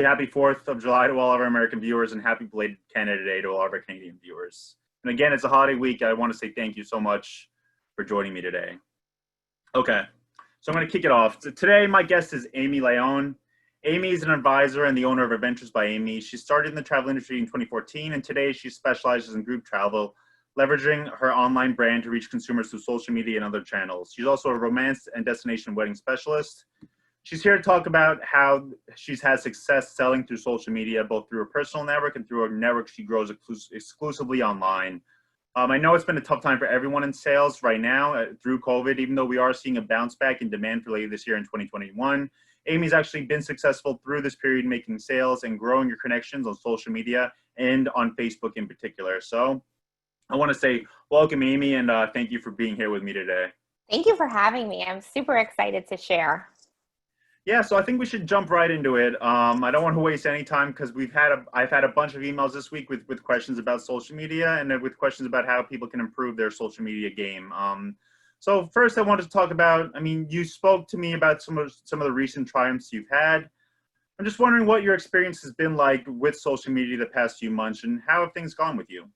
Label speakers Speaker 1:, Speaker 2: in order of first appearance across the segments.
Speaker 1: Happy 4th of July to all of our American viewers, and happy belated Canada Day to all of our Canadian viewers. And again, it's a holiday week. I want to say thank you so much for joining me today. Okay, so I'm going to kick it off. So today, my guest is Amy Lyon. Amy is an advisor and the owner of Adventures by Amy. She started in the travel industry in 2014, and today she specializes in group travel, leveraging her online brand to reach consumers through social media and other channels. She's also a romance and destination wedding specialist. She's here to talk about how she's had success selling through social media, both through her personal network and through a network she grows exclusively online. I know it's been a tough time for everyone in sales right now through COVID, even though we are seeing a bounce back in demand for later this year in 2021. Amy's actually been successful through this period making sales and growing your connections on social media and on Facebook in particular. So I want to say welcome, Amy, and thank you for being here with me today.
Speaker 2: Thank you for having me. I'm super excited to share.
Speaker 1: Yeah, so I think we should jump right into it. I don't want to waste any time because I've had a bunch of emails this week with questions about social media and with questions about how people can improve their social media game. So first, I wanted to talk about. You spoke to me about some of the recent triumphs you've had. I'm just wondering what your experience has been like with social media the past few months, and how have things gone with you?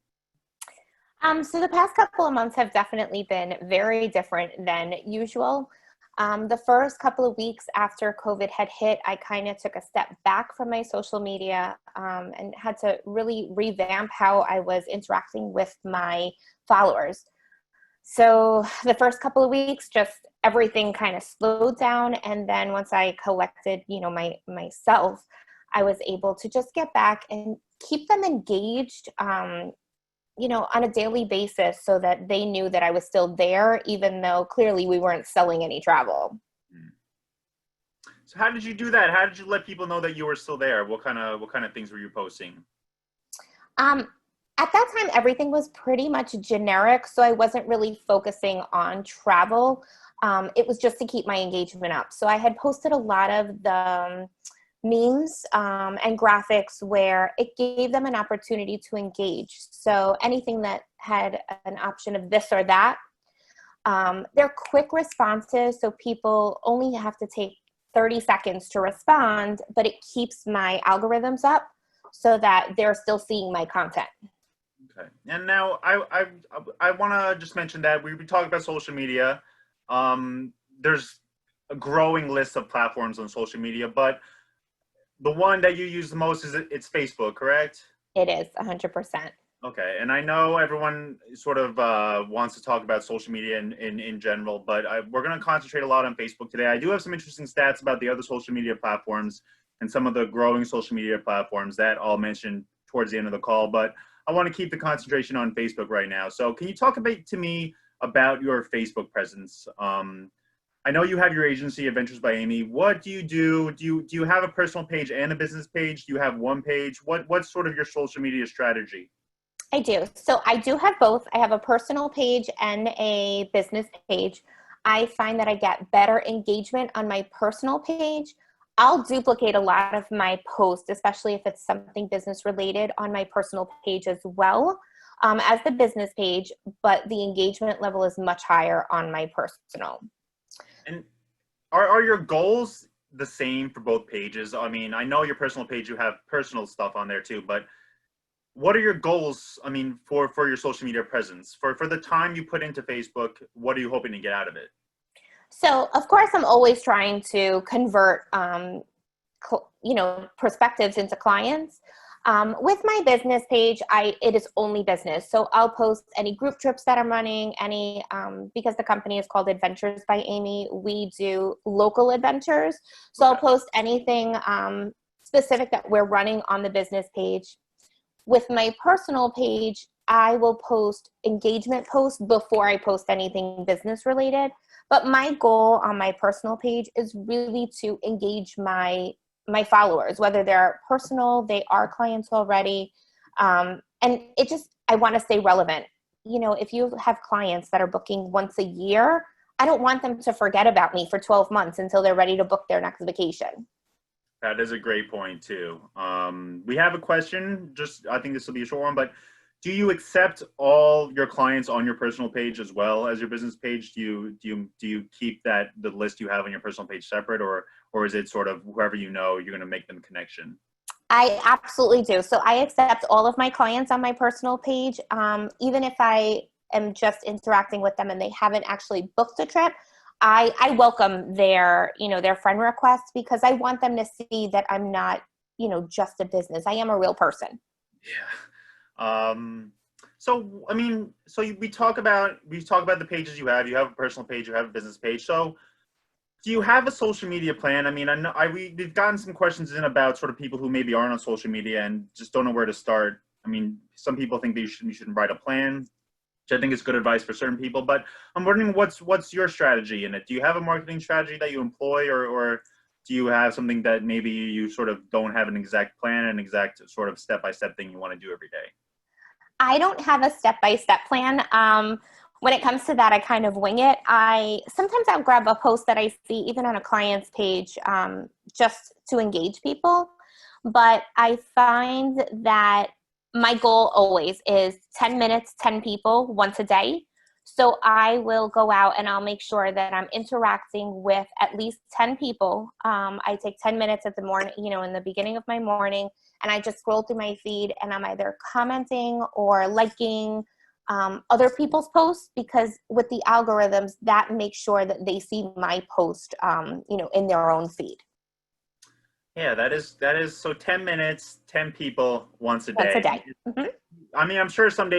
Speaker 2: So the past couple of months have definitely been very different than usual. The first couple of weeks after COVID had hit, I kind of took a step back from my social media and had to really revamp how I was interacting with my followers. So the first couple of weeks, just everything kind of slowed down. And then once I collected, myself, I was able to just get back and keep them engaged, on a daily basis so that they knew that I was still there, even though clearly we weren't selling any travel.
Speaker 1: So how did you do that? How did you let people know that you were still there? What kind of things were you posting?
Speaker 2: At that time, everything was pretty much generic, so I wasn't really focusing on travel. It was just to keep my engagement up. So I had posted a lot of the memes and graphics where it gave them an opportunity to engage. So anything that had an option of this or that, they're quick responses, so people only have to take 30 seconds to respond, but it keeps my algorithms up so that they're still seeing my content.
Speaker 1: Okay. And now I want to just mention that we talk about social media. There's a growing list of platforms on social media, but the one that you use the most it's Facebook, correct?
Speaker 2: It is 100%.
Speaker 1: Okay, and I know everyone sort of wants to talk about social media in general, but we're going to concentrate a lot on Facebook today. I do have some interesting stats about the other social media platforms and some of the growing social media platforms that I'll mention towards the end of the call, but I want to keep the concentration on Facebook right now. So can you talk a bit to me about your Facebook presence? I know you have your agency, Adventures by Amy. What do you do? Do you have a personal page and a business page? Do you have one page? What's sort of your social media strategy?
Speaker 2: I do. So I do have both. I have a personal page and a business page. I find that I get better engagement on my personal page. I'll duplicate a lot of my posts, especially if it's something business related, on my personal page as well as the business page, but the engagement level is much higher on my personal.
Speaker 1: And are your goals the same for both pages? I mean, I know your personal page, you have personal stuff on there too, but what are your goals, for your social media presence? For the time you put into Facebook, what are you hoping to get out of it?
Speaker 2: So, of course, I'm always trying to convert, perspectives into clients. With my business page, it is only business. So I'll post any group trips that I'm running, because the company is called Adventures by Amy, we do local adventures. So I'll post anything specific that we're running on the business page. With my personal page, I will post engagement posts before I post anything business related. But my goal on my personal page is really to engage my followers, whether they're personal, they are clients already. And I want to stay relevant. If you have clients that are booking once a year, I don't want them to forget about me for 12 months until they're ready to book their next vacation.
Speaker 1: That is a great point too. We have a question, I think this will be a short one, but do you accept all your clients on your personal page as well as your business page? Do you keep the list you have on your personal page separate, or is it sort of whoever you're going to make them connection?
Speaker 2: I absolutely do. So I accept all of my clients on my personal page. Even if I am just interacting with them and they haven't actually booked a trip, I welcome their, their friend requests, because I want them to see that I'm not, just a business. I am a real person.
Speaker 1: Yeah. So I mean, we talk about the pages you have. You have a personal page, you have a business page. So do you have a social media plan? I mean, I know we've gotten some questions in about sort of people who maybe aren't on social media and just don't know where to start. I mean, some people think that you should write a plan, which I think is good advice for certain people. But I'm wondering what's your strategy in it? Do you have a marketing strategy that you employ, or do you have something that maybe you sort of don't have an exact plan, an exact sort of step-by-step thing you want to do every day?
Speaker 2: I don't have a step-by-step plan. When it comes to that, I kind of wing it. Sometimes I'll grab a post that I see even on a client's page, just to engage people. But I find that my goal always is 10 minutes, 10 people once a day. So I will go out and I'll make sure that I'm interacting with at least 10 people. I take 10 minutes at the morning, in the beginning of my morning, and I just scroll through my feed and I'm either commenting or liking other people's posts, because with the algorithms, that makes sure that they see my post, in their own feed.
Speaker 1: Yeah, that is so 10 minutes, 10 people once a day.
Speaker 2: Once a day. Mm-hmm.
Speaker 1: I mean, I'm sure some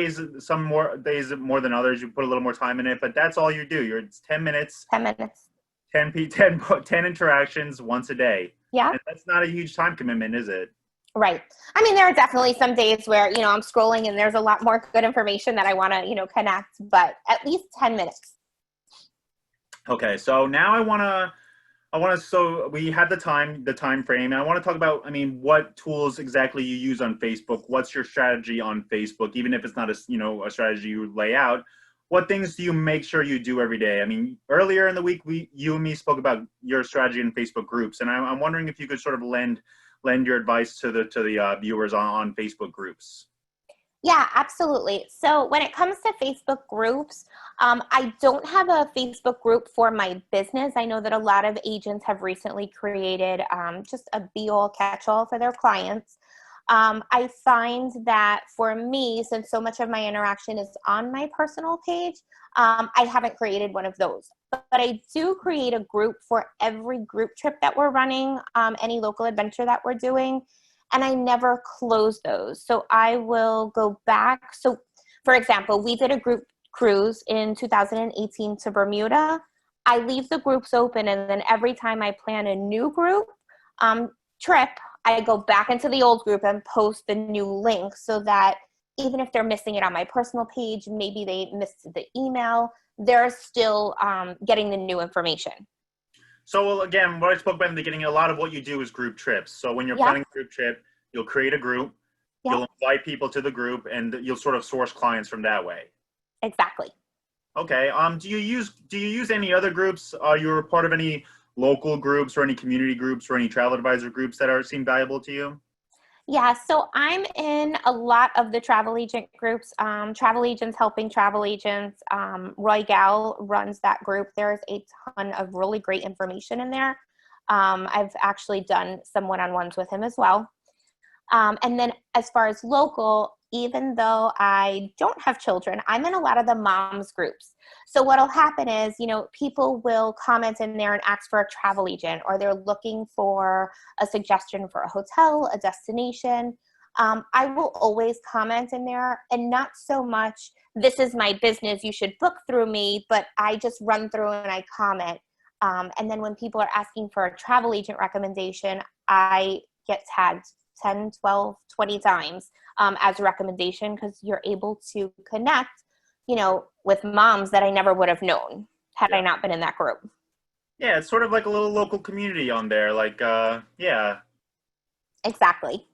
Speaker 1: more days more than others, you put a little more time in it, but that's all you do. It's 10 minutes,
Speaker 2: 10 minutes.
Speaker 1: 10 interactions once a day.
Speaker 2: Yeah.
Speaker 1: And that's not a huge time commitment, is it?
Speaker 2: Right. I mean, there are definitely some days where, I'm scrolling and there's a lot more good information that I want to, connect, but at least 10 minutes.
Speaker 1: Okay. So now so we had the time frame, and I want to talk about, I mean, what tools exactly you use on Facebook. What's your strategy on Facebook? Even if it's not a strategy you lay out, what things do you make sure you do every day? I mean, earlier in the week, you and me spoke about your strategy in Facebook groups, and I'm wondering if you could sort of lend your advice to the viewers on Facebook groups.
Speaker 2: Yeah, absolutely. So when it comes to Facebook groups, I don't have a Facebook group for my business. I know that a lot of agents have recently created just a be-all, catch-all for their clients. I find that for me, since so much of my interaction is on my personal page, I haven't created one of those. But I do create a group for every group trip that we're running, any local adventure that we're doing. And I never close those. So I will go back. So for example, we did a group cruise in 2018 to Bermuda. I leave the groups open, and then every time I plan a new group trip, I go back into the old group and post the new link, so that even if they're missing it on my personal page, maybe they missed the email, they're still getting the new information.
Speaker 1: So again, what I spoke about in the beginning, a lot of what you do is group trips. So when you're planning a group trip, you'll create a group, you'll invite people to the group, and you'll sort of source clients from that way.
Speaker 2: Exactly.
Speaker 1: Okay. Do you use any other groups? Are you a part of any local groups or any community groups or any travel advisor groups that seem valuable to you?
Speaker 2: Yeah, so I'm in a lot of the travel agent groups, Travel Agents Helping Travel Agents. Roy Gal runs that group. There's a ton of really great information in there. I've actually done some one-on-ones with him as well. And then as far as local, even though I don't have children, I'm in a lot of the moms groups. So what'll happen is, people will comment in there and ask for a travel agent, or they're looking for a suggestion for a hotel, a destination. I will always comment in there, and not so much, this is my business, you should book through me, but I just run through and I comment. And then when people are asking for a travel agent recommendation, I get tagged 10, 12, 20 times as a recommendation, because you're able to connect, with moms that I never would have known had I not been in that group.
Speaker 1: Yeah, it's sort of like a little local community on there. Like, yeah.
Speaker 2: Exactly.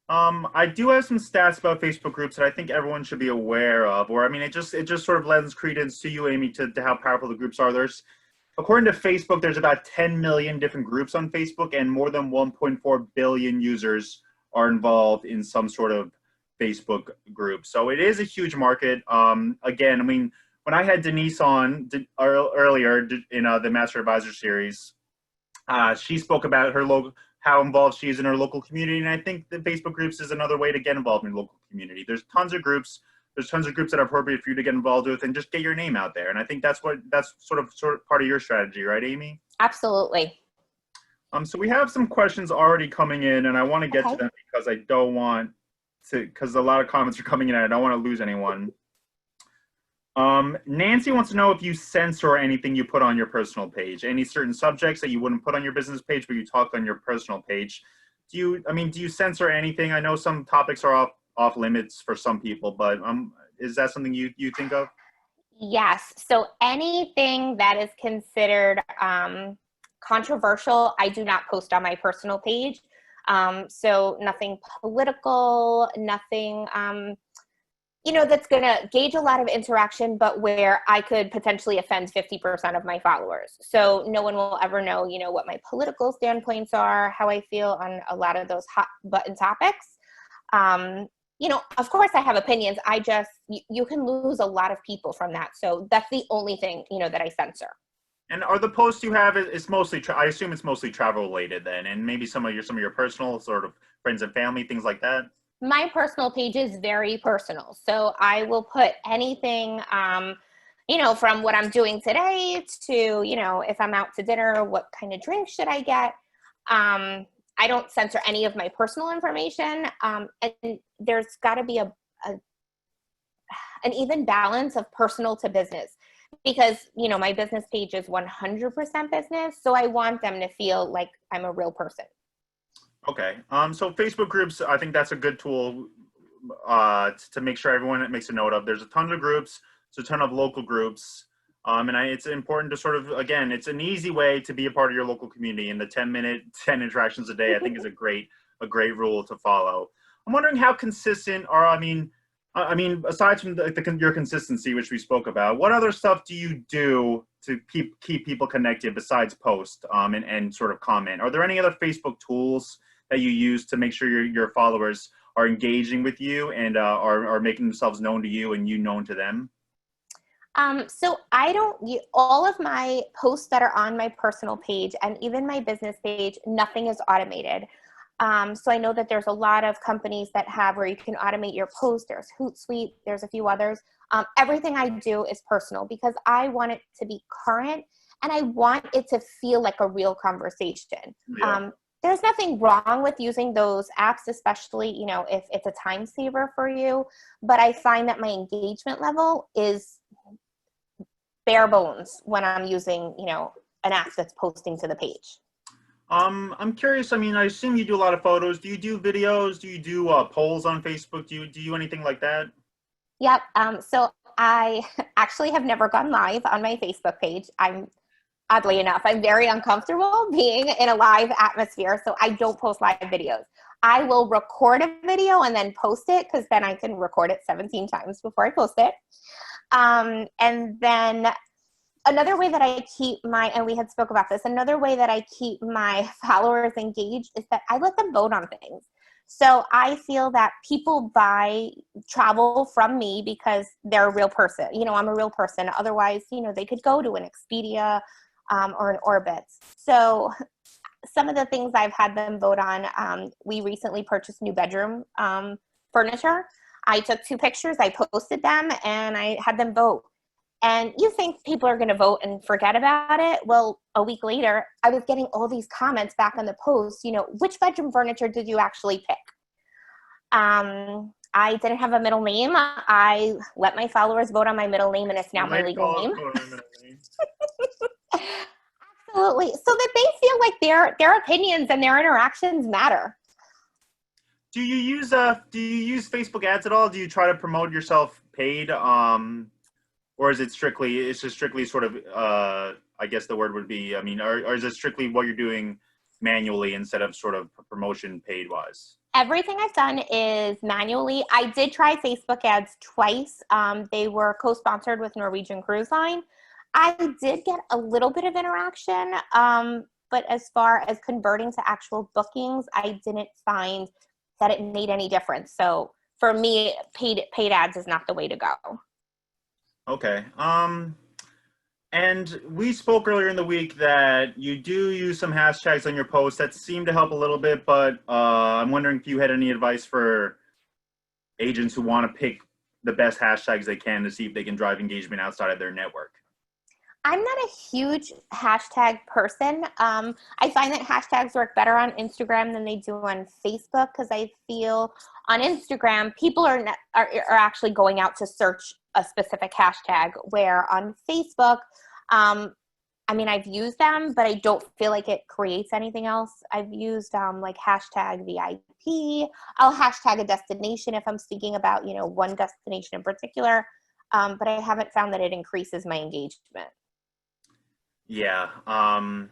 Speaker 1: I do have some stats about Facebook groups that I think everyone should be aware of. Or, I mean, it just sort of lends credence to you, Amy, to how powerful the groups are. According to Facebook, there's about 10 million different groups on Facebook, and more than 1.4 billion users are involved in some sort of Facebook group. So it is a huge market. Again, I mean, when I had Denise on earlier in the MasterAdvisor series, she spoke about how involved she is in her local community. And I think the Facebook groups is another way to get involved in the local community. There's tons of groups. There's tons of groups that are appropriate for you to get involved with and just get your name out there. And I think that's sort of part of your strategy, right, Amy?
Speaker 2: Absolutely.
Speaker 1: So we have some questions already coming in, and I want to get to them because I don't want to, because a lot of comments are coming in and I don't want to lose anyone. Nancy wants to know if you censor anything you put on your personal page, any certain subjects that you wouldn't put on your business page, but you talk on your personal page. Do you censor anything? I know some topics are off limits for some people, but is that something you think of?
Speaker 2: Yes. So anything that is considered controversial, I do not post on my personal page. So nothing political, nothing, that's going to gauge a lot of interaction, but where I could potentially offend 50% of my followers. So no one will ever know, what my political standpoints are, how I feel on a lot of those hot button topics. Of course I have opinions. You can lose a lot of people from that. So that's the only thing, that I censor.
Speaker 1: And are the posts you have, it's mostly, I assume it's mostly travel related then, and maybe some of your personal sort of friends and family, things like that?
Speaker 2: My personal page is very personal. So I will put anything, from what I'm doing today to, if I'm out to dinner, what kind of drink should I get? I don't censor any of my personal information. And there's got to be an even balance of personal to business, because, my business page is 100% business. So I want them to feel like I'm a real person. Okay.
Speaker 1: So Facebook groups, I think that's a good tool to make sure everyone makes a note of. There's a ton of groups. There's a ton of local groups. It's important to sort of, again, it's an easy way to be a part of your local community, and the 10 interactions a day, I think is a great rule to follow. I'm wondering how consistent, or aside from your consistency, which we spoke about, what other stuff do you do to keep people connected besides post and sort of comment? Are there any other Facebook tools that you use to make sure your followers are engaging with you and are making themselves known to you and you known to them?
Speaker 2: So all of my posts that are on my personal page and even my business page, nothing is automated. So I know that there's a lot of companies that have where you can automate your post. There's Hootsuite, there's a few others. Everything I do is personal because I want it to be current and I want it to feel like a real conversation.
Speaker 1: Yeah.
Speaker 2: There's nothing wrong with using those apps, especially, if it's a time saver for you. But I find that my engagement level is bare bones when I'm using, an app that's posting to the page.
Speaker 1: I'm curious. I assume you do a lot of photos. Do you do videos? Do you do polls on Facebook? Do you do anything like that?
Speaker 2: Yep. So I actually have never gone live on my Facebook page. Oddly enough, I'm very uncomfortable being in a live atmosphere, so I don't post live videos. I will record a video and then post it, because then I can record it 17 times before I post it. And then another way that I keep and we had spoke about this, another way that I keep my followers engaged is that I let them vote on things. So I feel that people buy travel from me because they're a real person. I'm a real person. Otherwise, they could go to an Expedia or an Orbitz. So some of the things I've had them vote on, we recently purchased new bedroom furniture. I took 2 pictures, I posted them, and I had them vote. And you think people are going to vote and forget about it? Well, a week later, I was getting all these comments back on the post, which bedroom furniture did you actually pick? I didn't have a middle name. I let my followers vote on my middle name, and it's now my legal name. Absolutely. So that they feel like their opinions and their interactions matter.
Speaker 1: Do you use Facebook ads at all? Do you try to promote yourself paid? Or is it strictly sort of, I guess the word would be, or is it strictly what you're doing manually instead of sort of promotion paid wise?
Speaker 2: Everything I've done is manually. I did try Facebook ads twice. They were co-sponsored with Norwegian Cruise Line. I did get a little bit of interaction, but as far as converting to actual bookings, I didn't find that it made any difference. So for me, paid ads is not the way to go.
Speaker 1: Okay. And we spoke earlier in the week that you do use some hashtags on your posts that seem to help a little bit, but I'm wondering if you had any advice for agents who want to pick the best hashtags they can to see if they can drive engagement outside of their network.
Speaker 2: I'm not a huge hashtag person. I find that hashtags work better on Instagram than they do on Facebook because I feel on Instagram people are actually going out to search a specific hashtag, where on Facebook, I mean, I've used them, but I don't feel like it creates anything else. I've used like hashtag VIP. I'll hashtag a destination if I'm speaking about, one destination in particular, but I haven't found that it increases my engagement.
Speaker 1: Yeah. And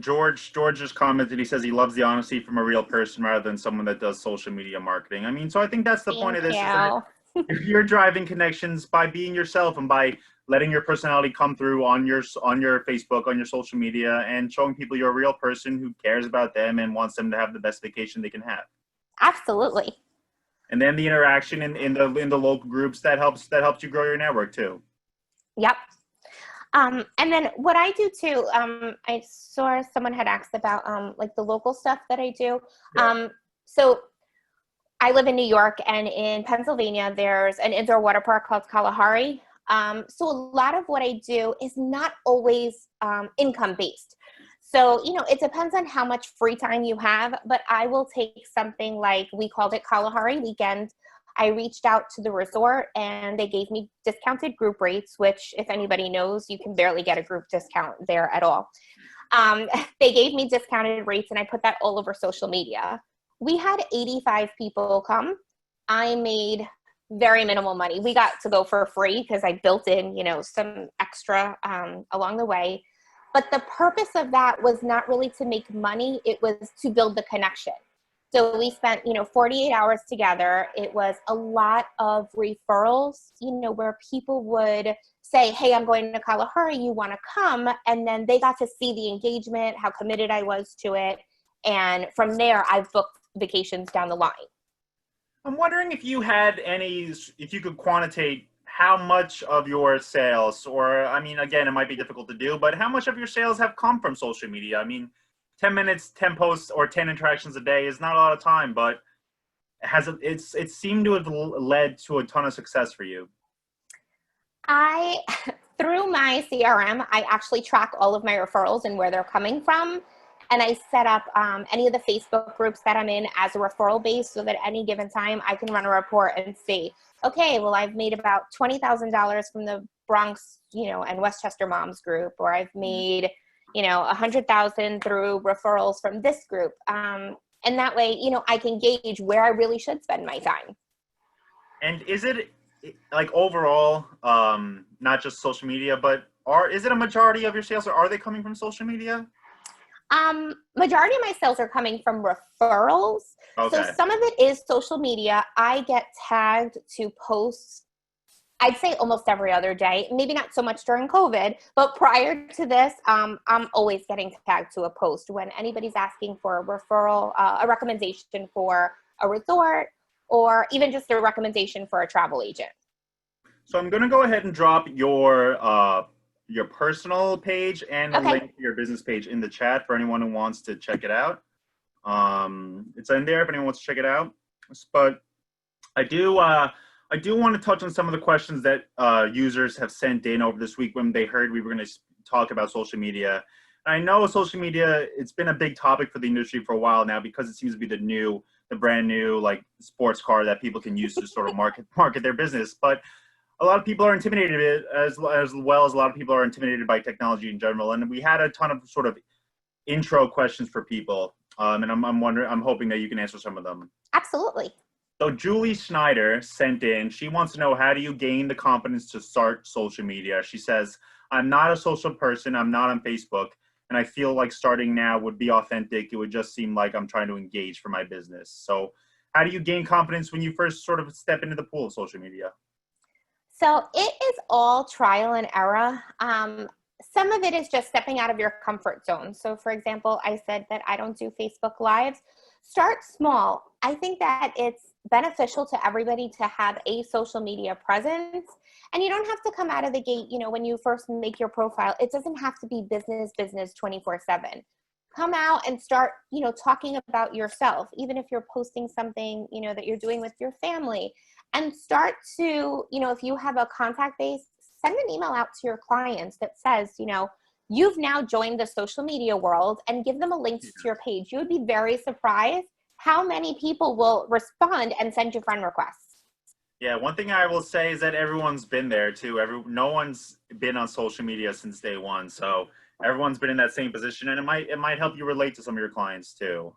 Speaker 1: George just commented, he says he loves the honesty from a real person rather than someone that does social media marketing. I mean, so I think that's the point of this, is that if you're driving connections by being yourself and by letting your personality come through on your Facebook, on your social media, and showing people you're a real person who cares about them and wants them to have the best vacation they can have.
Speaker 2: Absolutely.
Speaker 1: And then the interaction in the local groups that helps you grow your network too.
Speaker 2: Yep. And then what I do too, I saw someone had asked about like the local stuff that I do.
Speaker 1: Yeah.
Speaker 2: So I live in New York, and in Pennsylvania, there's an indoor water park called Kalahari. So a lot of what I do is not always income-based. So, it depends on how much free time you have, but I will take something like, we called it Kalahari Weekend. I reached out to the resort and they gave me discounted group rates, which, if anybody knows, you can barely get a group discount there at all. They gave me discounted rates and I put that all over social media. We had 85 people come. I made very minimal money. We got to go for free because I built in, some extra along the way. But the purpose of that was not really to make money. It was to build the connection. So we spent, 48 hours together. It was a lot of referrals, where people would say, hey, I'm going to Kalahari, you want to come? And then they got to see the engagement, how committed I was to it. And from there, I've booked vacations down the line.
Speaker 1: I'm wondering if you could quantitate how much of your sales, or, I mean, again, it might be difficult to do, but how much of your sales have come from social media? I mean, 10 minutes, 10 posts, or 10 interactions a day is not a lot of time, but it seemed to have led to a ton of success for you.
Speaker 2: Through my CRM, I actually track all of my referrals and where they're coming from. And I set up any of the Facebook groups that I'm in as a referral base, so that any given time I can run a report and see, okay, well, I've made about $20,000 from the Bronx, and Westchester Moms group, or I've made, 100,000 through referrals from this group. And that way, I can gauge where I really should spend my time.
Speaker 1: And is it like overall, not just social media, but is it a majority of your sales, or are they coming from social media?
Speaker 2: Majority of my sales are coming from referrals. Okay. So some of it is social media. I get tagged to posts, I'd say almost every other day, maybe not so much during COVID, but prior to this, I'm always getting tagged to a post when anybody's asking for a referral, a recommendation for a resort, or even just a recommendation for a travel agent.
Speaker 1: So I'm going to go ahead and drop your personal page and a link to your business page in the chat for anyone who wants to check it out. It's in there if anyone wants to check it out. But I do want to touch on some of the questions that users have sent in over this week when they heard we were going to talk about social media. And I know social media, it's been a big topic for the industry for a while now, because it seems to be the brand new like sports car that people can use to sort of market their business. But a lot of people are intimidated, as well as a lot of people are intimidated by technology in general. And we had a ton of sort of intro questions for people. And I'm hoping that you can answer some of them.
Speaker 2: Absolutely.
Speaker 1: So Julie Schneider sent in, she wants to know, how do you gain the confidence to start social media? She says, I'm not a social person. I'm not on Facebook. And I feel like starting now would be authentic. It would just seem like I'm trying to engage for my business. So how do you gain confidence when you first sort of step into the pool of social media?
Speaker 2: So it is all trial and error. Some of it is just stepping out of your comfort zone. So for example, I said that I don't do Facebook Lives. Start small. I think that it's beneficial to everybody to have a social media presence. And you don't have to come out of the gate, when you first make your profile, it doesn't have to be business 24/7. Come out and start, talking about yourself, even if you're posting something, that you're doing with your family, and start to, if you have a contact base, send an email out to your clients that says, you've now joined the social media world, and give them a link to your page. You would be very surprised how many people will respond and send you friend requests.
Speaker 1: Yeah, one thing I will say is that everyone's been there too. No one's been on social media since day one, so everyone's been in that same position, and it might help you relate to some of your clients too.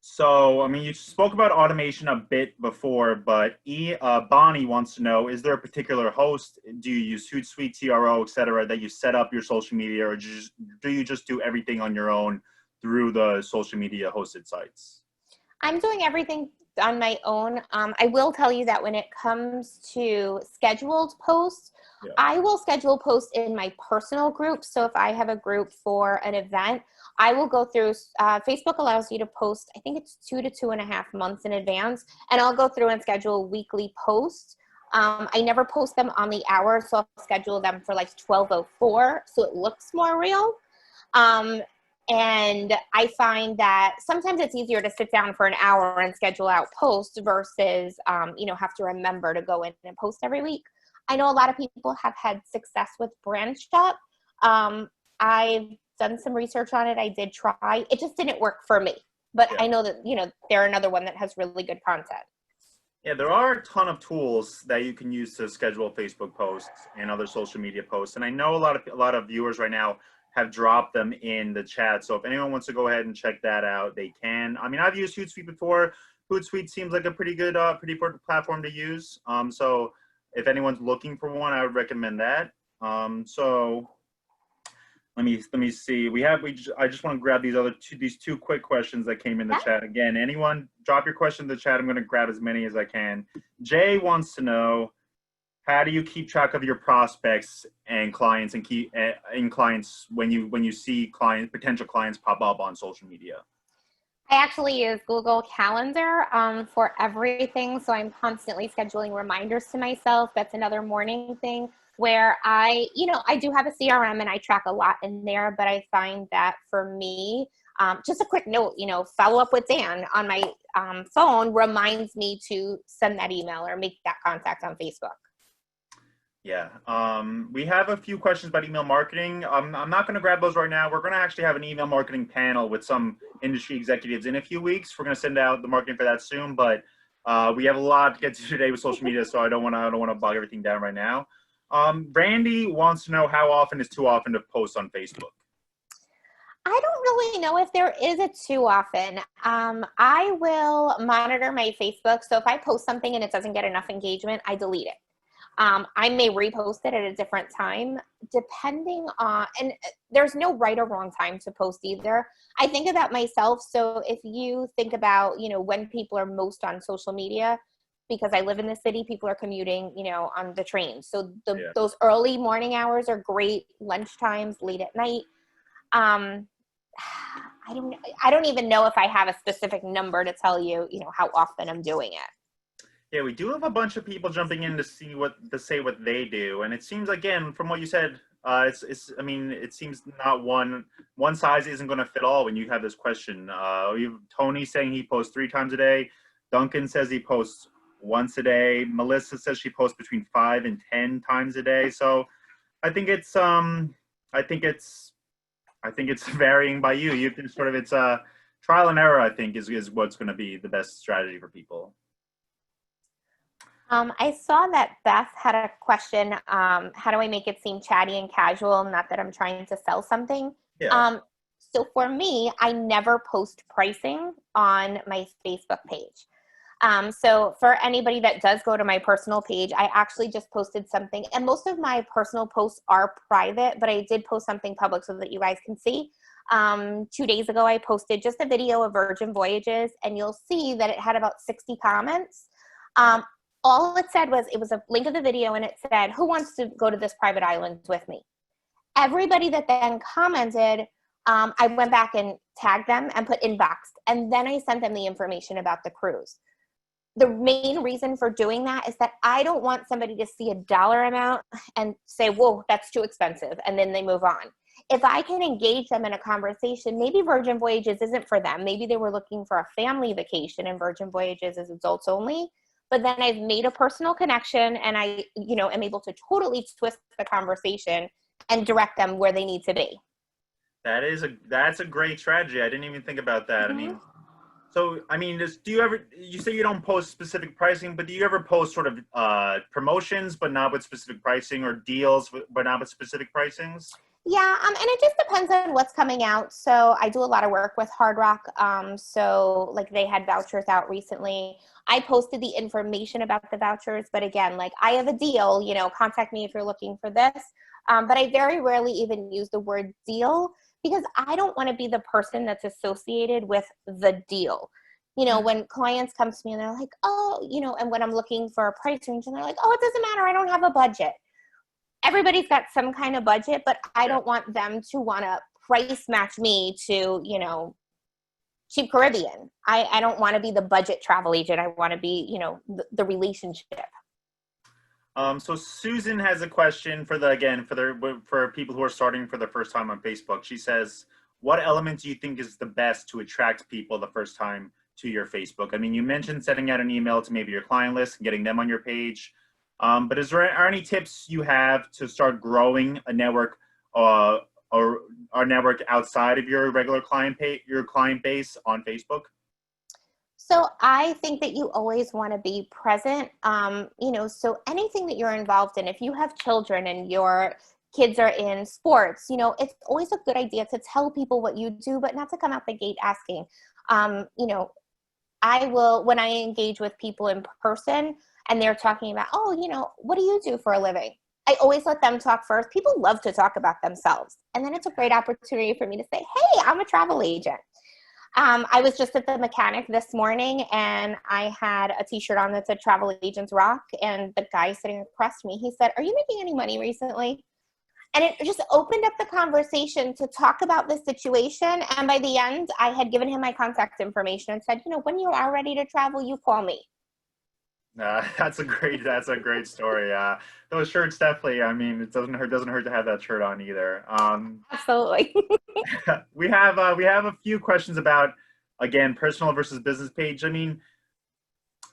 Speaker 1: So, I mean, you spoke about automation a bit before, but Bonnie wants to know, is there a particular host? Do you use Hootsuite, TRO, et cetera, that you set up your social media, or do you just do everything on your own through the social media hosted sites?
Speaker 2: I'm doing everything on my own. I will tell you that when it comes to scheduled posts,
Speaker 1: Yeah.
Speaker 2: I will schedule posts in my personal group. So if I have a group for an event, I will go through, Facebook allows you to post, I think it's 2 to 2.5 months in advance, and I'll go through and schedule weekly posts. I never post them on the hour, so I'll schedule them for like 12:04, so it looks more real. And I find that sometimes it's easier to sit down for an hour and schedule out posts versus, have to remember to go in and post every week. I know a lot of people have had success with Branched Up. I've done some research on it. I did try. It just didn't work for me. But
Speaker 1: Yeah.
Speaker 2: I know that, they're another one that has really good content.
Speaker 1: Yeah, there are a ton of tools that you can use to schedule Facebook posts and other social media posts. And I know a lot of viewers right now have dropped them in the chat. So if anyone wants to go ahead and check that out, they can. I mean, I've used Hootsuite before. Hootsuite seems like a pretty good, pretty important platform to use. So if anyone's looking for one, I would recommend that. So let me see. I just want to grab these two quick questions that came in the chat. Again, anyone drop your question in the chat. I'm going to grab as many as I can. Jay wants to know, how do you keep track of your prospects and clients and clients when you see potential clients pop up on social media?
Speaker 2: I actually use Google Calendar for everything. So I'm constantly scheduling reminders to myself. That's another morning thing where I do have a CRM and I track a lot in there, but I find that for me, just a quick note, follow up with Dan on my phone reminds me to send that email or make that contact on Facebook.
Speaker 1: Yeah, we have a few questions about email marketing. I'm not going to grab those right now. We're going to actually have an email marketing panel with some industry executives in a few weeks. We're going to send out the marketing for that soon, but we have a lot to get to today with social media, so I don't want to bog everything down right now. Brandy wants to know, how often is too often to post on Facebook?
Speaker 2: I don't really know if there is a too often. I will monitor my Facebook. So if I post something and it doesn't get enough engagement, I delete it. I may repost it at a different time, depending on, and there's no right or wrong time to post either. I think about myself. So if you think about, when people are most on social media, because I live in the city, people are commuting, on the train. So those early morning hours are great, lunch times, late at night. I don't even know if I have a specific number to tell you, how often I'm doing it.
Speaker 1: Yeah, we do have a bunch of people jumping in to say what they do, and it seems, again, from what you said, it seems not one size isn't going to fit all when you have this question. We have Tony saying he posts 3 times a day. Duncan says he posts once a day. Melissa says she posts between 5 and 10 times a day. So I think it's varying by you. You can sort of, it's trial and error, I think, is what's going to be the best strategy for people.
Speaker 2: I saw that Beth had a question. How do I make it seem chatty and casual? Not that I'm trying to sell something.
Speaker 1: Yeah.
Speaker 2: So for me, I never post pricing on my Facebook page. So for anybody that does go to my personal page, I actually just posted something, and most of my personal posts are private, but I did post something public so that you guys can see. 2 days ago, I posted just a video of Virgin Voyages, and you'll see that it had about 60 comments. All it said was, it was a link of the video, and it said, who wants to go to this private island with me? Everybody that then commented, I went back and tag them and put inboxed. And then I sent them the information about the cruise. The main reason for doing that is that I don't want somebody to see a dollar amount and say, whoa, that's too expensive. And then they move on. If I can engage them in a conversation, maybe Virgin Voyages isn't for them. Maybe they were looking for a family vacation and Virgin Voyages is adults only. But then I've made a personal connection and I, am able to totally twist the conversation and direct them where they need to be.
Speaker 1: That's a great strategy. I didn't even think about that. You say you don't post specific pricing, but do you ever post sort of promotions, but not with specific pricing, or deals, but not with specific pricings?
Speaker 2: Yeah, and it just depends on what's coming out. So I do a lot of work with Hard Rock. So like they had vouchers out recently. I posted the information about the vouchers, but again, like I have a deal, contact me if you're looking for this. But I very rarely even use the word deal because I don't want to be the person that's associated with the deal. When clients come to me and they're like, oh, and when I'm looking for a price range and they're like, oh, it doesn't matter. I don't have a budget. Everybody's got some kind of budget, but I don't want them to want to price match me to, Cheap Caribbean. I don't want to be the budget travel agent. I want to be, the relationship.
Speaker 1: So Susan has a question for people who are starting for the first time on Facebook. She says, what element do you think is the best to attract people the first time to your Facebook? I mean, you mentioned sending out an email to maybe your client list and getting them on your page. But are any tips you have to start growing a network or a network outside of your regular client base on Facebook?
Speaker 2: So I think that you always want to be present. So anything that you're involved in, if you have children and your kids are in sports, it's always a good idea to tell people what you do, but not to come out the gate asking. I will, when I engage with people in person and they're talking about, what do you do for a living? I always let them talk first. People love to talk about themselves. And then it's a great opportunity for me to say, hey, I'm a travel agent. I was just at the mechanic this morning and I had a t-shirt on that said Travel Agents Rock. And the guy sitting across from me, he said, are you making any money recently? And it just opened up the conversation to talk about the situation. And by the end, I had given him my contact information and said, when you are ready to travel, you call me.
Speaker 1: That's a great story. Those shirts definitely, it doesn't hurt to have that shirt on either.
Speaker 2: Absolutely.
Speaker 1: We have a few questions about, again, personal versus business page.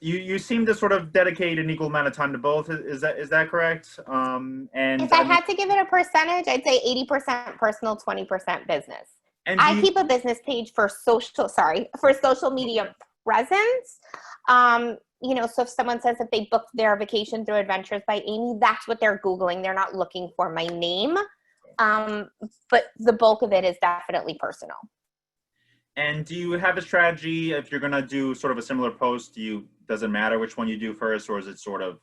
Speaker 1: You seem to sort of dedicate an equal amount of time to both. Is that correct? And
Speaker 2: if I had to give it a percentage, I'd say 80% personal, 20% business. And I keep a business page for social media presence. So if someone says that they booked their vacation through Adventures by Amy, that's what they're Googling. They're not looking for my name. But the bulk of it is definitely personal.
Speaker 1: And do you have a strategy if you're going to do sort of a similar post? Does it matter which one you do first, or is it sort of,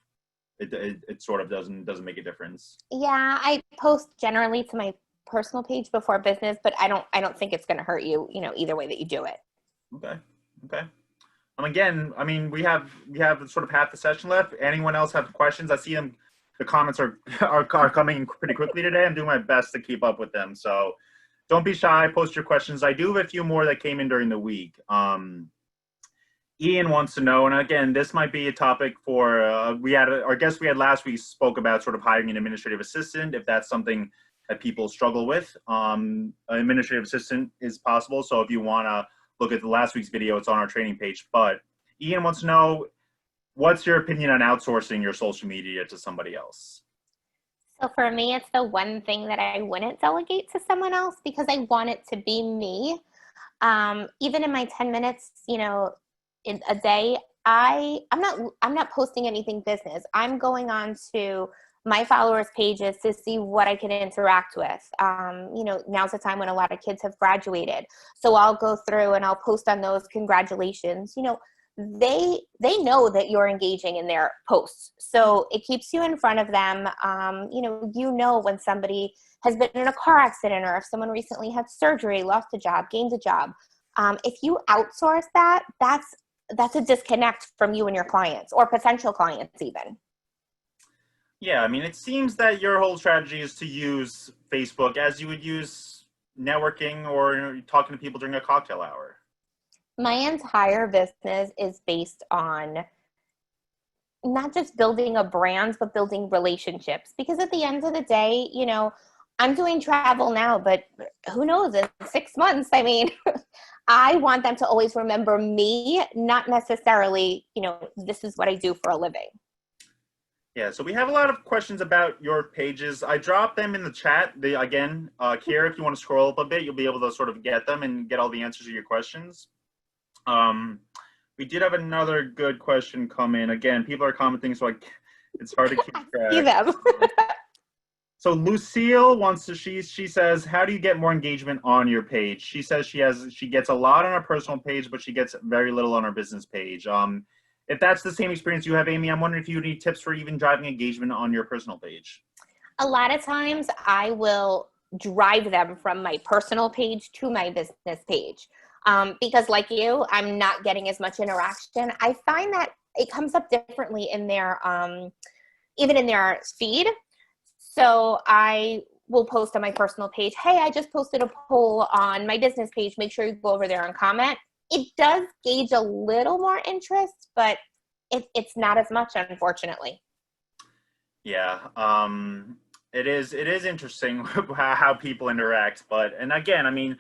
Speaker 1: it sort of doesn't make a difference? Yeah,
Speaker 2: I post generally to my personal page before business, but I don't think it's going to hurt you, either way that you do it.
Speaker 1: Okay. Again, we have sort of half the session left. Anyone else have questions? I see them. The comments are coming in pretty quickly today. I'm doing my best to keep up with them. So don't be shy. Post your questions. I do have a few more that came in during the week. Ian wants to know, and again, this might be a topic for our guest we had last week spoke about sort of hiring an administrative assistant. If that's something that people struggle with, an administrative assistant is possible. So if you want to look at the last week's video, it's on our training page. But Ian wants to know, what's your opinion on outsourcing your social media to somebody else?
Speaker 2: So for me, it's the one thing that I wouldn't delegate to someone else because I want it to be me. Even in my 10 minutes, in a day, I'm not posting anything business. I'm going on to my followers' pages to see what I can interact with. Now's the time when a lot of kids have graduated. So I'll go through and I'll post on those congratulations. They know that you're engaging in their posts. So it keeps you in front of them. When somebody has been in a car accident or if someone recently had surgery, lost a job, gained a job. If you outsource that, that's a disconnect from you and your clients or potential clients even.
Speaker 1: Yeah, it seems that your whole strategy is to use Facebook as you would use networking or talking to people during a cocktail hour?
Speaker 2: My entire business is based on not just building a brand, but building relationships. Because at the end of the day, you know, I'm doing travel now, but who knows, in 6 months, I mean, I want them to always remember me, not necessarily, you know, this is what I do for a living.
Speaker 1: Yeah, so we have a lot of questions about your pages. I dropped them in the chat. Again, Kiera, if you want to scroll up a bit, you'll be able to sort of get them and get all the answers to your questions. We did have another good question come in. Again, people are commenting, so it's hard to keep track.
Speaker 2: See them.
Speaker 1: So Lucille wants to, she says, how do you get more engagement on your page? She says she gets a lot on her personal page, but she gets very little on her business page. If that's the same experience you have, Amy, I'm wondering if you need tips for even driving engagement on your personal page.
Speaker 2: A lot of times I will drive them from my personal page to my business page. Because like you, I'm not getting as much interaction. I find that it comes up differently in their, even in their feed. So I will post on my personal page, hey, I just posted a poll on my business page. Make sure you go over there and comment. It does gauge a little more interest, but it's not as much, unfortunately.
Speaker 1: Yeah, it is interesting how people interact. And again, I mean,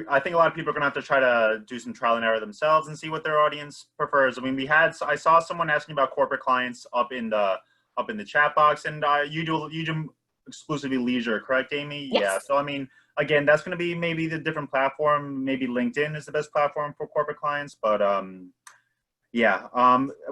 Speaker 1: I think a lot of people are going to have to try to do some trial and error themselves and see what their audience prefers. I mean, I saw someone asking about corporate clients up in the chat box, and you do exclusively leisure, correct, Amy?
Speaker 2: Yes.
Speaker 1: Yeah. So I mean, again, that's going to be maybe the different platform. Maybe LinkedIn is the best platform for corporate clients, but yeah.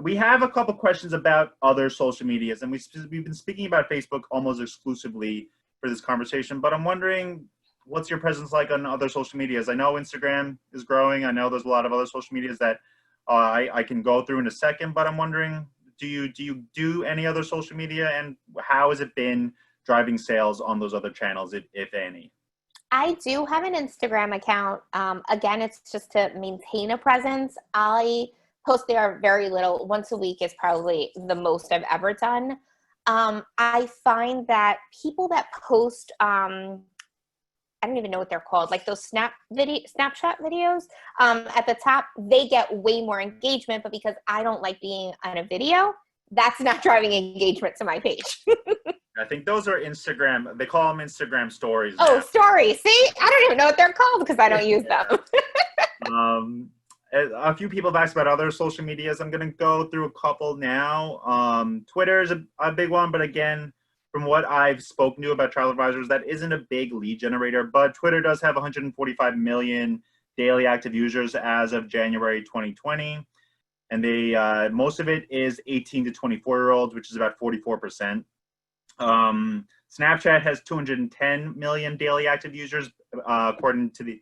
Speaker 1: We have a couple questions about other social medias, and we've been speaking about Facebook almost exclusively for this conversation. But I'm wondering, what's your presence like on other social medias? I know Instagram is growing. I know there's a lot of other social medias that I can go through in a second, but I'm wondering, do you do any other social media, and how has it been driving sales on those other channels, if any?
Speaker 2: I do have an Instagram account. Again, it's just to maintain a presence. I post there very little. Once a week is probably the most I've ever done. I find that people that post, I don't even know what they're called, like those Snapchat videos, at the top, they get way more engagement, but because I don't like being on a video, that's not driving engagement to my page.
Speaker 1: I think those are Instagram. They call them Instagram stories.
Speaker 2: Oh,
Speaker 1: now.
Speaker 2: stories. See, I don't even know what they're called because I don't use them.
Speaker 1: A few people have asked about other social medias. I'm going to go through a couple now. Twitter is a big one, but again, from what I've spoken to about travel advisors, that isn't a big lead generator, but Twitter does have 145 million daily active users as of January 2020. And most of it is 18 to 24-year-olds, which is about 44%. Snapchat has 210 million daily active users, according to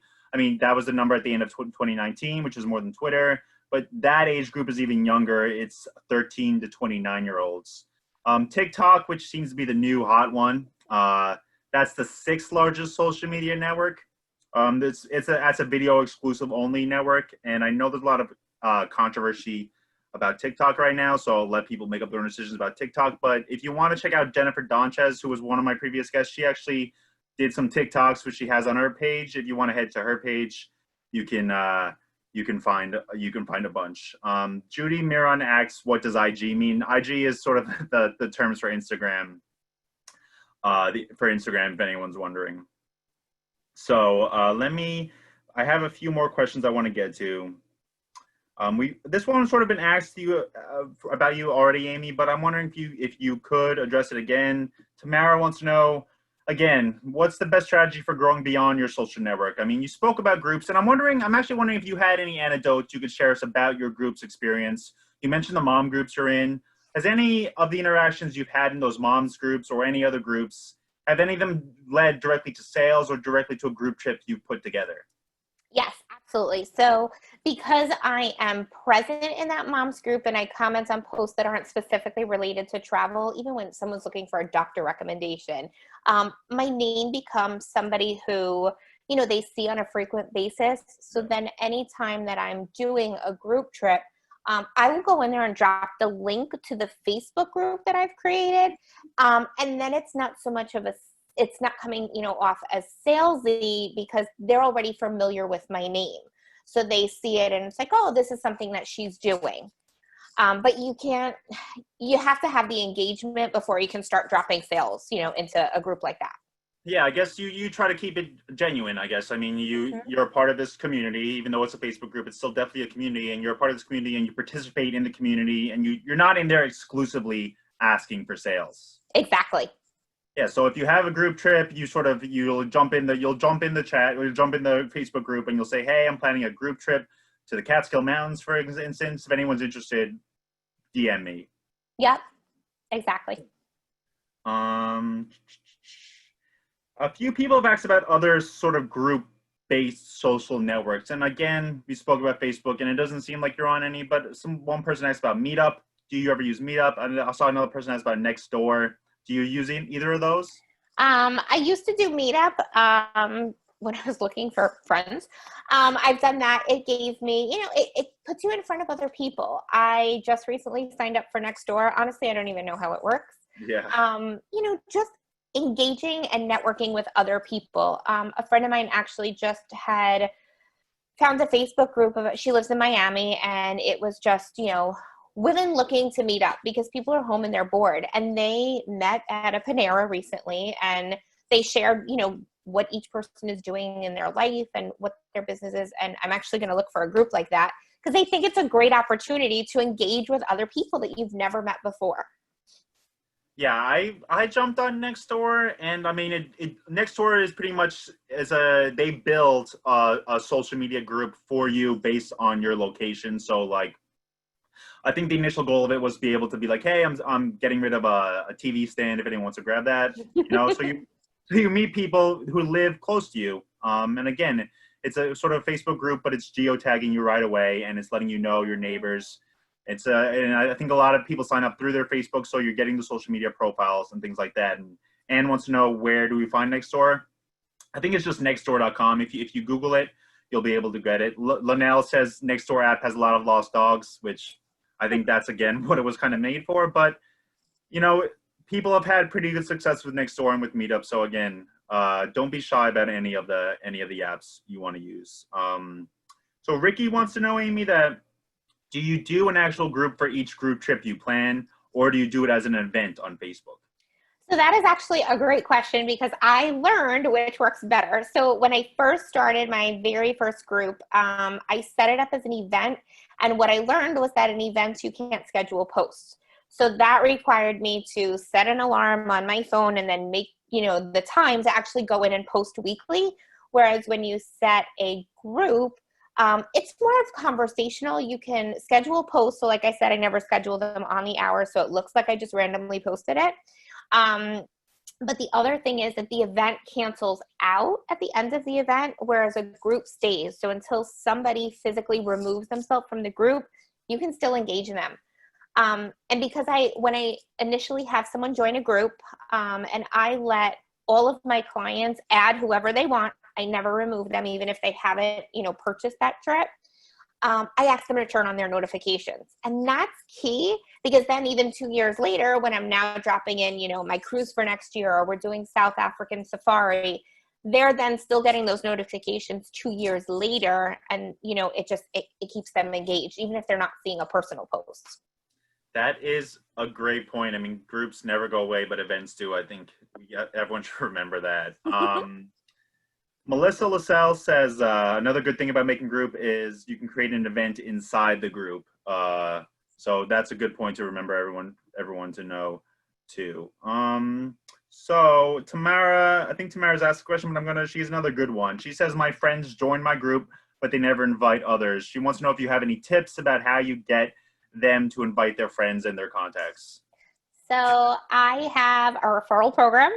Speaker 1: that was the number at the end of 2019, which is more than Twitter. But that age group is even younger. It's 13 to 29-year-olds. TikTok, which seems to be the new hot one, that's the 6th largest social media network. That's a video exclusive only network, and I know there's a lot of controversy about TikTok right now, so I'll let people make up their own decisions about TikTok. But if you want to check out Jennifer Donchez, who was one of my previous guests, she actually did some TikToks, which she has on her page. If you want to head to her page, you can find a bunch. Judy Miron asks, what does IG mean? IG is sort of the terms for Instagram. If anyone's wondering. So I have a few more questions I want to get to. This one has sort of been asked to you about you already, Amy, but I'm wondering if you could address it again. Tamara wants to know, again, what's the best strategy for growing beyond your social network? I mean, you spoke about groups, and I'm actually wondering if you had any anecdotes you could share us about your group's experience. You mentioned the mom groups you're in. Has any of the interactions you've had in those moms groups or any other groups, have any of them led directly to sales or directly to a group trip you've put together?
Speaker 2: Yes, absolutely. So because I am present in that mom's group and I comment on posts that aren't specifically related to travel, even when someone's looking for a doctor recommendation, my name becomes somebody who, they see on a frequent basis. So then anytime that I'm doing a group trip, I will go in there and drop the link to the Facebook group that I've created. And then it's not so much of a it's not coming, off as salesy because they're already familiar with my name. So they see it and it's like, oh, this is something that she's doing. But you have to have the engagement before you can start dropping sales, into a group like that.
Speaker 1: Yeah, I guess you try to keep it genuine, I guess. I mean, you're a part of this community, even though it's a Facebook group, it's still definitely a community, and you're a part of this community and you participate in the community, and you're not in there exclusively asking for sales.
Speaker 2: Exactly.
Speaker 1: Yeah, so if you have a group trip, you'll jump in the chat, or you'll jump in the Facebook group and you'll say, hey, I'm planning a group trip to the Catskill Mountains, for instance. If anyone's interested, DM me.
Speaker 2: Yep, exactly.
Speaker 1: A few people have asked about other sort of group-based social networks. And again, we spoke about Facebook, and it doesn't seem like you're on any, but one person asked about Meetup. Do you ever use Meetup? And I saw another person ask about Nextdoor. Do you use either of those?
Speaker 2: I used to do Meetup when I was looking for friends. I've done that. It gave me, it puts you in front of other people. I just recently signed up for Nextdoor. Honestly, I don't even know how it works.
Speaker 1: Yeah.
Speaker 2: Just engaging and networking with other people. A friend of mine actually just had found a Facebook group she lives in Miami, and it was just, women looking to meet up because people are home and they're bored. And they met at a Panera recently, and they shared, what each person is doing in their life and what their business is. And I'm actually going to look for a group like that because they think it's a great opportunity to engage with other people that you've never met before.
Speaker 1: Yeah, I jumped on Nextdoor, and I mean, Nextdoor is pretty much they built a social media group for you based on your location. So like, I think the initial goal of it was to be able to be like, hey, I'm getting rid of a TV stand if anyone wants to grab that, so you meet people who live close to you. And again, it's a sort of Facebook group, but it's geotagging you right away, and it's letting you know your neighbors. And I think a lot of people sign up through their Facebook, so you're getting the social media profiles and things like that. And Anne wants to know, where do we find Nextdoor? I think it's just nextdoor.com. If you Google it, you'll be able to get it. Linnell says Nextdoor app has a lot of lost dogs, which I think that's, again, what it was kind of made for. But, people have had pretty good success with Nextdoor and with Meetup. So again, don't be shy about any of the apps you want to use. So Ricky wants to know, Amy, that do you do an actual group for each group trip you plan, or do you do it as an event on Facebook?
Speaker 2: So that is actually a great question because I learned which works better. So when I first started my very first group, I set it up as an event. And what I learned was that in events, you can't schedule posts. So that required me to set an alarm on my phone and then make, the time to actually go in and post weekly. Whereas when you set a group, it's more of conversational. You can schedule posts. So like I said, I never schedule them on the hour. So it looks like I just randomly posted it. But the other thing is that the event cancels out at the end of the event, whereas a group stays. So until somebody physically removes themselves from the group, you can still engage them. And because when I initially have someone join a group, and I let all of my clients add whoever they want, I never remove them, even if they haven't, purchased that trip. I ask them to turn on their notifications. And that's key because then even 2 years later, when I'm now dropping in, my cruise for next year, or we're doing South African safari, they're then still getting those notifications 2 years later. And, it keeps them engaged, even if they're not seeing a personal post.
Speaker 1: That is a great point. I mean, groups never go away, but events do. I think everyone should remember that. Melissa LaSalle says, another good thing about making group is you can create an event inside the group. So that's a good point to remember, everyone to know too. So Tamara, I think Tamara's asked a question, but she's another good one. She says, my friends join my group, but they never invite others. She wants to know if you have any tips about how you get them to invite their friends and their contacts.
Speaker 2: So I have a referral program.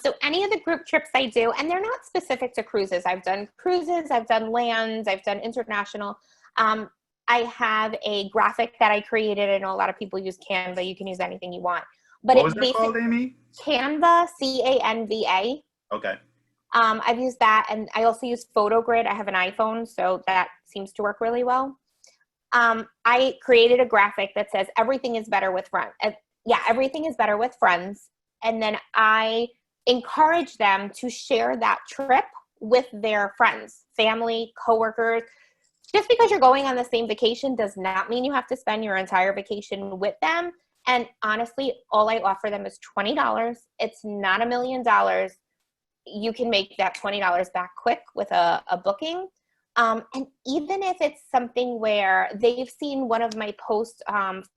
Speaker 2: So any of the group trips I do, and they're not specific to cruises. I've done cruises, I've done lands, I've done international. I have a graphic that I created. I know a lot of people use Canva. You can use anything you want. But
Speaker 1: what was that called, Amy?
Speaker 2: Canva, Canva.
Speaker 1: Okay.
Speaker 2: I've used that, and I also use PhotoGrid. I have an iPhone, so that seems to work really well. I created a graphic that says everything is better with friends. Everything is better with friends. And then I encourage them to share that trip with their friends, family, coworkers. Just because you're going on the same vacation does not mean you have to spend your entire vacation with them. And honestly, all I offer them is $20. It's not $1 million. You can make that $20 back quick with a booking. And even if it's something where they've seen one of my posts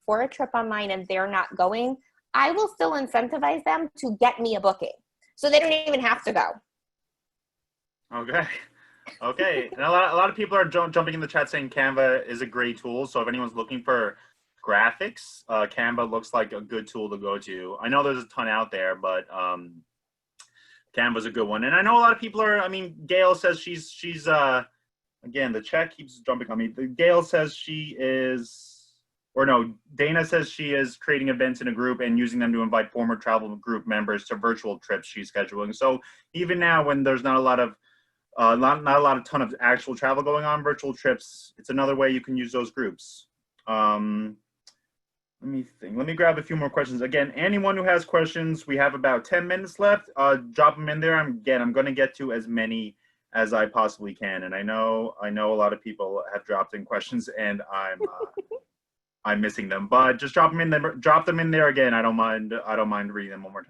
Speaker 2: for a trip online and they're not going, I will still incentivize them to get me a booking. So they don't even have to go.
Speaker 1: Okay. Okay. And a lot of people are jumping in the chat saying Canva is a great tool. So if anyone's looking for graphics, Canva looks like a good tool to go to. I know there's a ton out there, but Canva's a good one. And I know a lot of people are, I mean, Gail says she's again, the chat keeps jumping on me. Gail says she is, or no, Dana says she is creating events in a group and using them to invite former travel group members to virtual trips she's scheduling. So even now, when there's not a lot of ton of actual travel going on, virtual trips, it's another way you can use those groups. Let me think. Let me grab a few more questions. Again, anyone who has questions, we have about 10 minutes left. Drop them in there. I'm going to get to as many as I possibly can. And I know a lot of people have dropped in questions, and I'm missing them. But just drop them in there. Drop them in there again. I don't mind reading them one more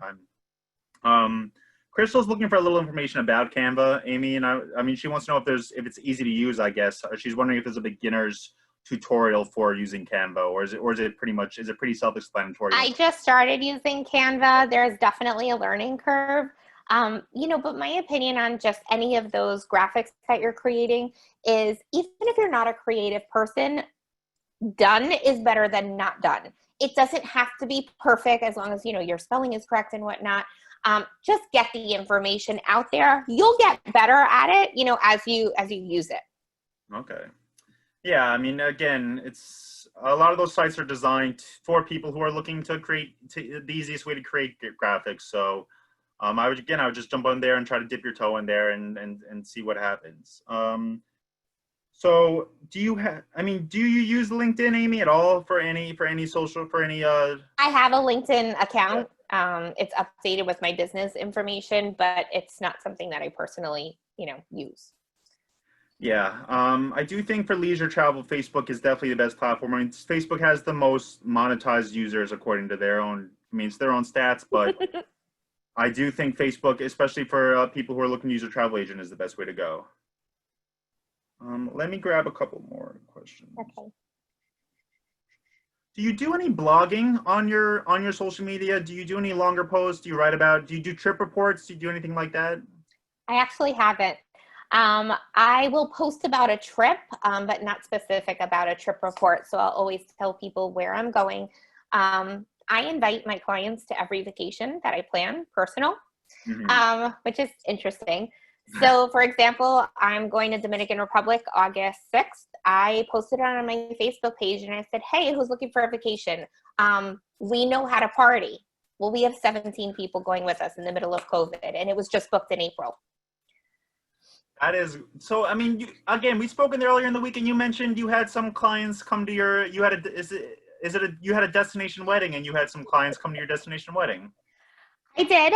Speaker 1: time. Crystal's looking for a little information about Canva, Amy, and I mean, she wants to know if it's easy to use, I guess. She's wondering if there's a beginner's tutorial for using Canva, or is it pretty self-explanatory?
Speaker 2: I just started using Canva. There's definitely a learning curve. But my opinion on just any of those graphics that you're creating is, even if you're not a creative person, done is better than not done. It doesn't have to be perfect, as long as, your spelling is correct and whatnot. Just get the information out there. You'll get better at it, as you use it.
Speaker 1: Okay. Yeah, I mean, again, it's a lot of those sites are designed for people who are looking to create the easiest way to create graphics. So I would just jump on there and try to dip your toe in there and see what happens. So do you use LinkedIn, Amy, at all for any social, I
Speaker 2: have a LinkedIn account. It's updated with my business information, but it's not something that I personally, use.
Speaker 1: Yeah, I do think for leisure travel, Facebook is definitely the best platform. I mean, Facebook has the most monetized users according to their own stats, but I do think Facebook, especially for people who are looking to use a travel agent, is the best way to go. Let me grab a couple more questions.
Speaker 2: Okay.
Speaker 1: Do you do any blogging on your social media? Do you do any longer posts? Do you do trip reports? Do you do anything like that?
Speaker 2: I actually haven't. I will post about a trip, but not specific about a trip report. So I'll always tell people where I'm going. I invite my clients to every vacation that I plan, personal, which is interesting. So for example, I'm going to Dominican Republic August 6th. I posted it on my Facebook page and I said, hey, who's looking for a vacation? We know how to party. Well, we have 17 people going with us in the middle of COVID, and it was just booked in April.
Speaker 1: That is so. I mean, again, we spoke earlier in the week, and you mentioned you had some clients come to you had a destination wedding, and you had some clients come to your destination wedding.
Speaker 2: I did.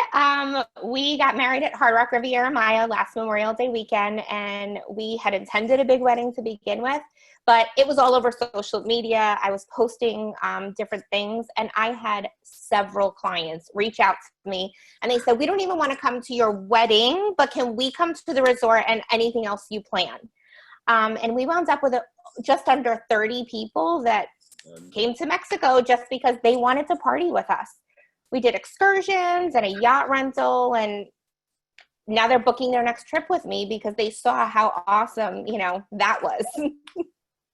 Speaker 2: We got married at Hard Rock Riviera Maya last Memorial Day weekend, and we had intended a big wedding to begin with, but it was all over social media. I was posting different things, and I had several clients reach out to me, and they said, we don't even want to come to your wedding, but can we come to the resort and anything else you plan? And we wound up with just under 30 people that came to Mexico just because they wanted to party with us. We did excursions and a yacht rental, and now they're booking their next trip with me because they saw how awesome, that was.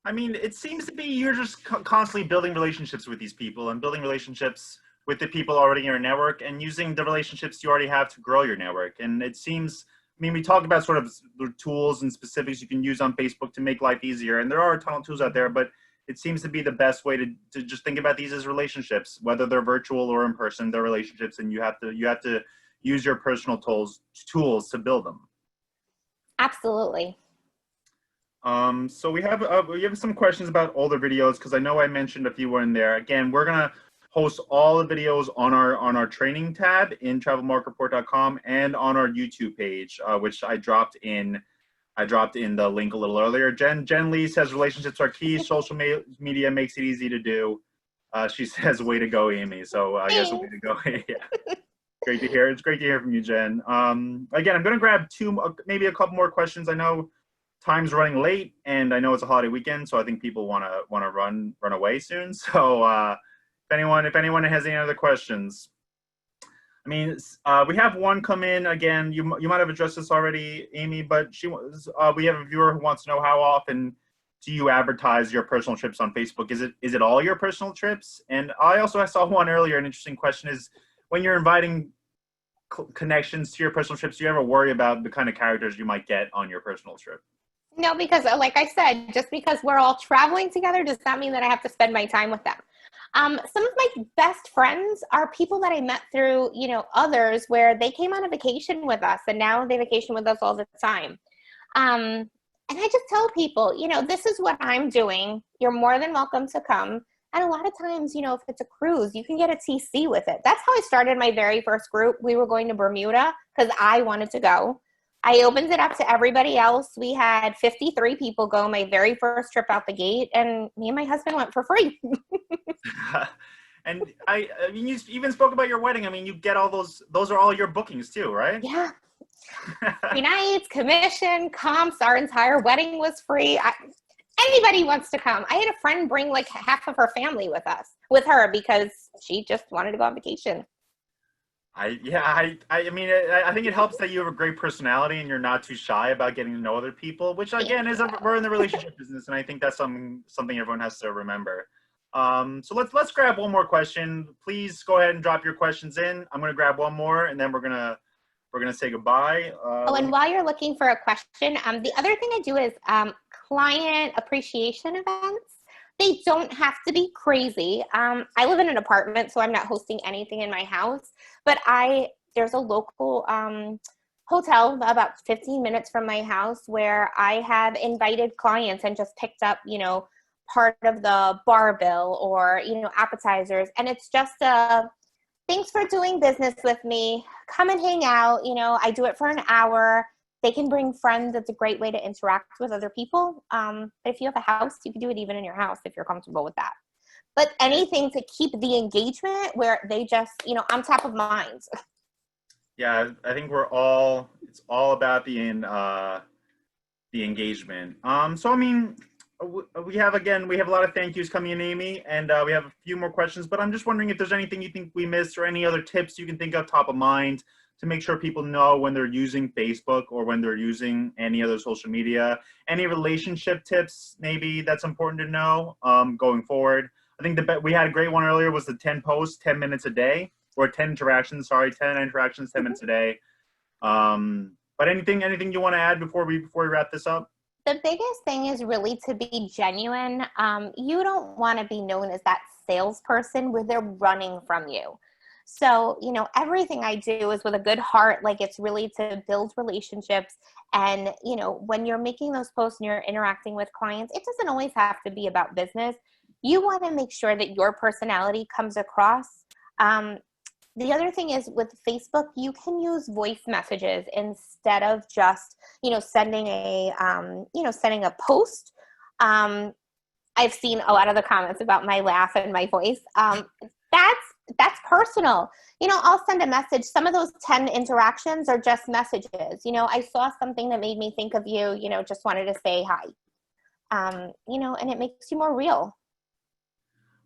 Speaker 1: I mean, it seems to be you're just constantly building relationships with these people and building relationships with the people already in your network and using the relationships you already have to grow your network. And it seems, we talk about sort of the tools and specifics you can use on Facebook to make life easier. And there are a ton of tools out there, but it seems to be the best way to just think about these as relationships, whether they're virtual or in person, they're relationships, and you have to use your personal tools to build them.
Speaker 2: Absolutely.
Speaker 1: So we have some questions about older videos, because I know I mentioned a few in there. Again, we're gonna post all the videos on our training tab in travelmarketreport.com and on our YouTube page, which I dropped in the link a little earlier. Jen Lee says relationships are key. Social media makes it easy to do. She says, way to go, Amy. So I guess a way to go. Yeah. Great to hear. It's great to hear from you, Jen. Again, I'm going to grab maybe a couple more questions. I know time's running late, and I know it's a holiday weekend, so I think people want to run away soon. So if anyone has any other questions, I mean, we have one come in again. You might have addressed this already, Amy, but we have a viewer who wants to know, how often do you advertise your personal trips on Facebook? Is it all your personal trips? And I saw one earlier. An interesting question is, when you're inviting connections to your personal trips, do you ever worry about the kind of characters you might get on your personal trip?
Speaker 2: No, because like I said, just because we're all traveling together does not mean that I have to spend my time with them. Some of my best friends are people that I met through, others, where they came on a vacation with us and now they vacation with us all the time. And I just tell people, this is what I'm doing. You're more than welcome to come. And a lot of times, if it's a cruise, you can get a TC with it. That's how I started my very first group. We were going to Bermuda because I wanted to go. I opened it up to everybody else. We had 53 people go my very first trip out the gate, and me and my husband went for free.
Speaker 1: And I mean, you even spoke about your wedding. I mean, you get all those are all your bookings too, right?
Speaker 2: Yeah. 3 nights, commission, comps, our entire wedding was free. Anybody wants to come. I had a friend bring like half of her family with her because she just wanted to go on vacation.
Speaker 1: I mean, I think it helps that you have a great personality and you're not too shy about getting to know other people, which again we're in the relationship business, and I think that's something everyone has to remember. So let's grab one more question. Please go ahead and drop your questions in. I'm gonna grab one more, and then we're gonna say goodbye.
Speaker 2: And while you're looking for a question, the other thing I do is client appreciation events. They don't have to be crazy. I live in an apartment, so I'm not hosting anything in my house, but there's a local hotel about 15 minutes from my house where I have invited clients and just picked up, part of the bar bill or, appetizers. And it's just thanks for doing business with me. Come and hang out. I do it for an hour. They can bring friends. It's a great way to interact with other people. But if you have a house, you can do it even in your house if you're comfortable with that. But anything to keep the engagement where they just, I'm top of mind.
Speaker 1: Yeah, I think it's all about the engagement. So, I mean, we have a lot of thank yous coming in, Amy, and we have a few more questions, but I'm just wondering if there's anything you think we missed or any other tips you can think of top of mind to make sure people know when they're using Facebook or when they're using any other social media. Any relationship tips maybe that's important to know going forward. I think we had a great one earlier, was the 10 posts, 10 minutes a day, or 10 interactions, 10 interactions, 10 minutes a day. But anything you want to add before we wrap this up?
Speaker 2: The biggest thing is really to be genuine. You don't want to be known as that salesperson where they're running from you. So, everything I do is with a good heart. Like, it's really to build relationships. And, when you're making those posts and you're interacting with clients, it doesn't always have to be about business. You want to make sure that your personality comes across. The other thing is with Facebook, you can use voice messages instead of just, sending a post. I've seen a lot of the comments about my laugh and my voice. That's personal. I'll send a message. Some of those 10 interactions are just messages. I saw something that made me think of you, just wanted to say hi. And it makes you more real.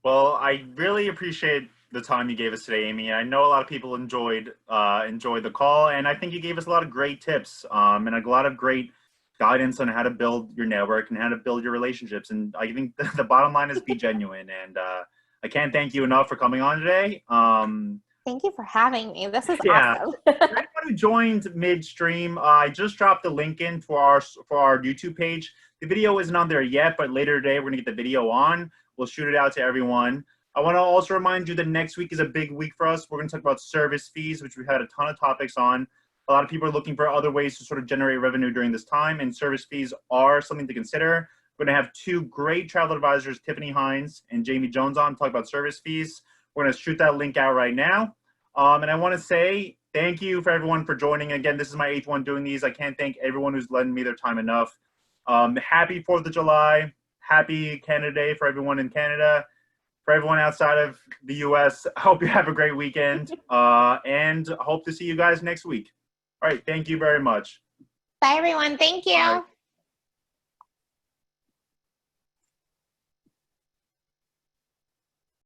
Speaker 1: Well, I really appreciate the time you gave us today, Amy. I know a lot of people enjoyed the call, and I think you gave us a lot of great tips and a lot of great guidance on how to build your network and how to build your relationships. And I think the bottom line is be genuine. And I can't thank you enough for coming on today.
Speaker 2: Thank you for having me. This is awesome.
Speaker 1: For anyone who joined midstream, I just dropped the link in for our YouTube page. The video isn't on there yet, but later today we're gonna get the video on. We'll shoot it out to everyone. I want to also remind you that next week is a big week for us. We're going to talk about service fees, which we've had a ton of topics on. A lot of people are looking for other ways to sort of generate revenue during this time, and service fees are something to consider. We're going to have 2 great travel advisors, Tiffany Hines and Jamie Jones, on to talk about service fees. We're going to shoot that link out right now. And I want to say thank you for everyone for joining. Again, this is my 8th one doing these. I can't thank everyone who's lending me their time enough. Happy 4th of July. Happy Canada Day for everyone in Canada. For everyone outside of the U.S., I hope you have a great weekend. And hope to see you guys next week. All right. Thank you very much.
Speaker 2: Bye, everyone. Thank you.
Speaker 1: Bye.